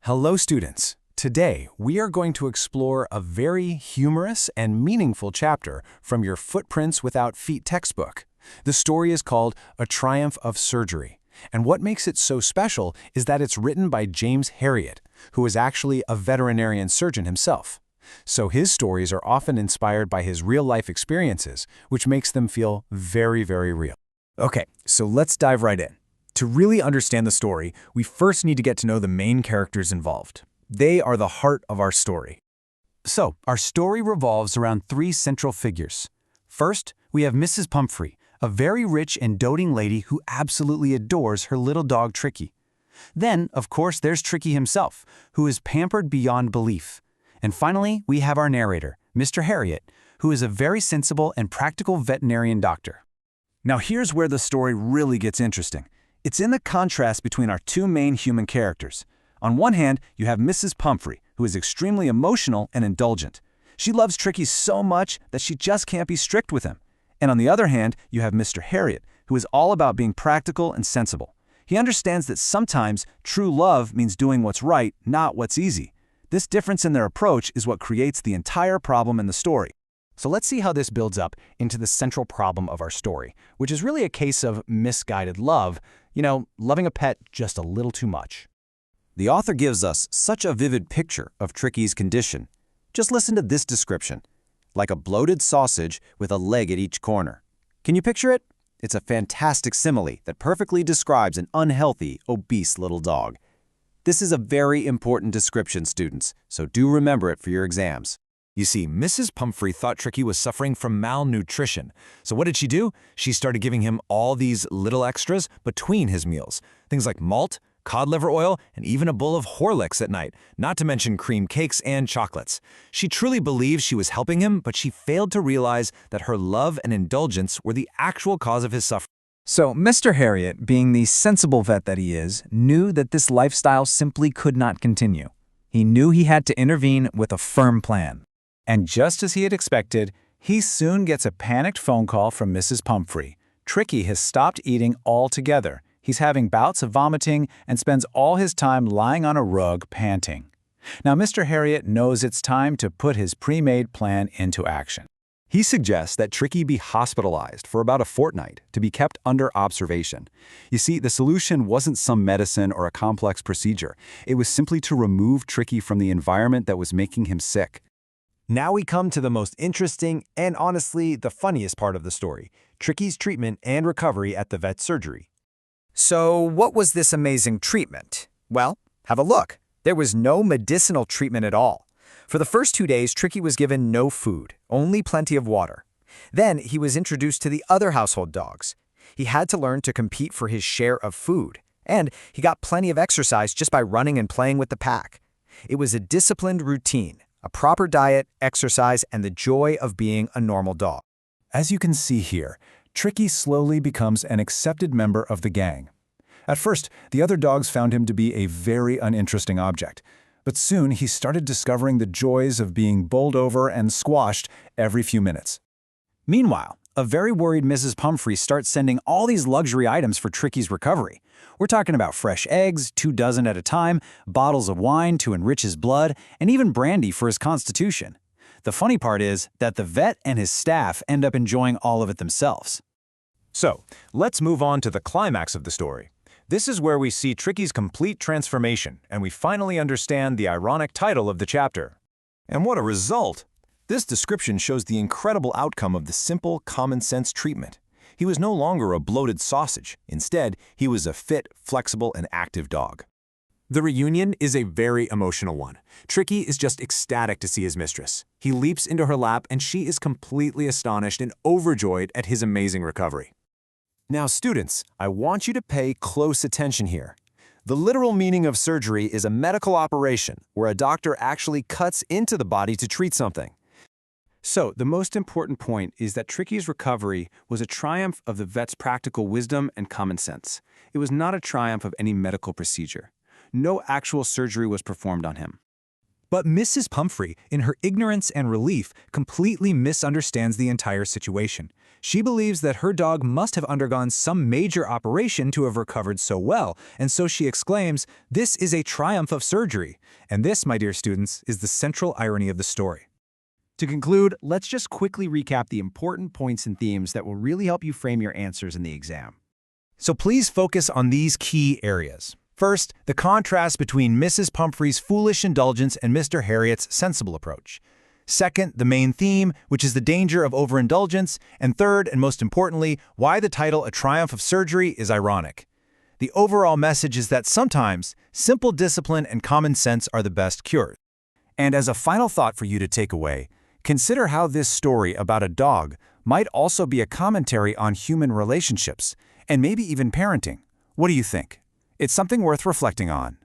Hello, students. Today, we are going to explore a very humorous and meaningful chapter from your Footprints Without Feet textbook. The story is called A Triumph of Surgery, and what makes it so special is that it's written by James Herriot, who is actually a veterinarian surgeon himself. So his stories are often inspired by his real-life experiences, which makes them feel very, very real. Okay, so let's dive right in. To really understand the story, we first need to get to know the main characters involved. They are the heart of our story. So, our story revolves around three central figures. First, we have Mrs. Pumphrey, a very rich and doting lady who absolutely adores her little dog Tricky. Then, of course, there's Tricky himself, who is pampered beyond belief. And finally, we have our narrator, Mr. Herriot, who is a very sensible and practical veterinarian doctor. Now here's where the story really gets interesting. It's in the contrast between our two main human characters. On one hand, you have Mrs. Pumphrey, who is extremely emotional and indulgent. She loves Tricky so much that she just can't be strict with him. And on the other hand, you have Mr. Herriot, who is all about being practical and sensible. He understands that sometimes true love means doing what's right, not what's easy. This difference in their approach is what creates the entire problem in the story. So let's see how this builds up into the central problem of our story, which is really a case of misguided love, loving a pet just a little too much. The author gives us such a vivid picture of Tricky's condition. Just listen to this description. Like a bloated sausage with a leg at each corner. Can you picture it? It's a fantastic simile that perfectly describes an unhealthy, obese little dog. This is a very important description, students, so do remember it for your exams. You see, Mrs. Pumphrey thought Tricky was suffering from malnutrition. So what did she do? She started giving him all these little extras between his meals. Things like malt, cod liver oil, and even a bowl of Horlicks at night, not to mention cream cakes and chocolates. She truly believed she was helping him, but she failed to realize that her love and indulgence were the actual cause of his suffering. So Mr. Herriot, being the sensible vet that he is, knew that this lifestyle simply could not continue. He knew he had to intervene with a firm plan. And just as he had expected, he soon gets a panicked phone call from Mrs. Pumphrey. Tricky has stopped eating altogether. He's having bouts of vomiting and spends all his time lying on a rug panting. Now Mr. Herriot knows it's time to put his pre-made plan into action. He suggests that Tricky be hospitalized for about a fortnight to be kept under observation. You see, the solution wasn't some medicine or a complex procedure. It was simply to remove Tricky from the environment that was making him sick. Now we come to the most interesting and honestly the funniest part of the story, Tricky's treatment and recovery at the vet's surgery. So what was this amazing treatment? Well, have a look. There was no medicinal treatment at all. For the first 2 days, Tricky was given no food, only plenty of water. Then he was introduced to the other household dogs. He had to learn to compete for his share of food, and he got plenty of exercise just by running and playing with the pack. It was a disciplined routine, a proper diet, exercise, and the joy of being a normal dog. As you can see here, Tricky slowly becomes an accepted member of the gang. At first, the other dogs found him to be a very uninteresting object, but soon he started discovering the joys of being bowled over and squashed every few minutes. Meanwhile, a very worried Mrs. Pumphrey starts sending all these luxury items for Tricky's recovery. We're talking about fresh eggs, 2 dozen at a time, bottles of wine to enrich his blood, and even brandy for his constitution. The funny part is that the vet and his staff end up enjoying all of it themselves. So, let's move on to the climax of the story. This is where we see Tricky's complete transformation, and we finally understand the ironic title of the chapter. And what a result! This description shows the incredible outcome of the simple, common-sense treatment. He was no longer a bloated sausage. Instead, he was a fit, flexible, and active dog. The reunion is a very emotional one. Tricky is just ecstatic to see his mistress. He leaps into her lap, and she is completely astonished and overjoyed at his amazing recovery. Now, students, I want you to pay close attention here. The literal meaning of surgery is a medical operation where a doctor actually cuts into the body to treat something. So, the most important point is that Tricky's recovery was a triumph of the vet's practical wisdom and common sense. It was not a triumph of any medical procedure. No actual surgery was performed on him. But Mrs. Pumphrey, in her ignorance and relief, completely misunderstands the entire situation. She believes that her dog must have undergone some major operation to have recovered so well, and so she exclaims, "This is a triumph of surgery." And this, my dear students, is the central irony of the story. To conclude, let's just quickly recap the important points and themes that will really help you frame your answers in the exam. So please focus on these key areas. First, the contrast between Mrs. Pumphrey's foolish indulgence and Mr. Harriet's sensible approach. Second, the main theme, which is the danger of overindulgence. And third, and most importantly, why the title A Triumph of Surgery is ironic. The overall message is that sometimes simple discipline and common sense are the best cures. And as a final thought for you to take away, consider how this story about a dog might also be a commentary on human relationships, and maybe even parenting. What do you think? It's something worth reflecting on.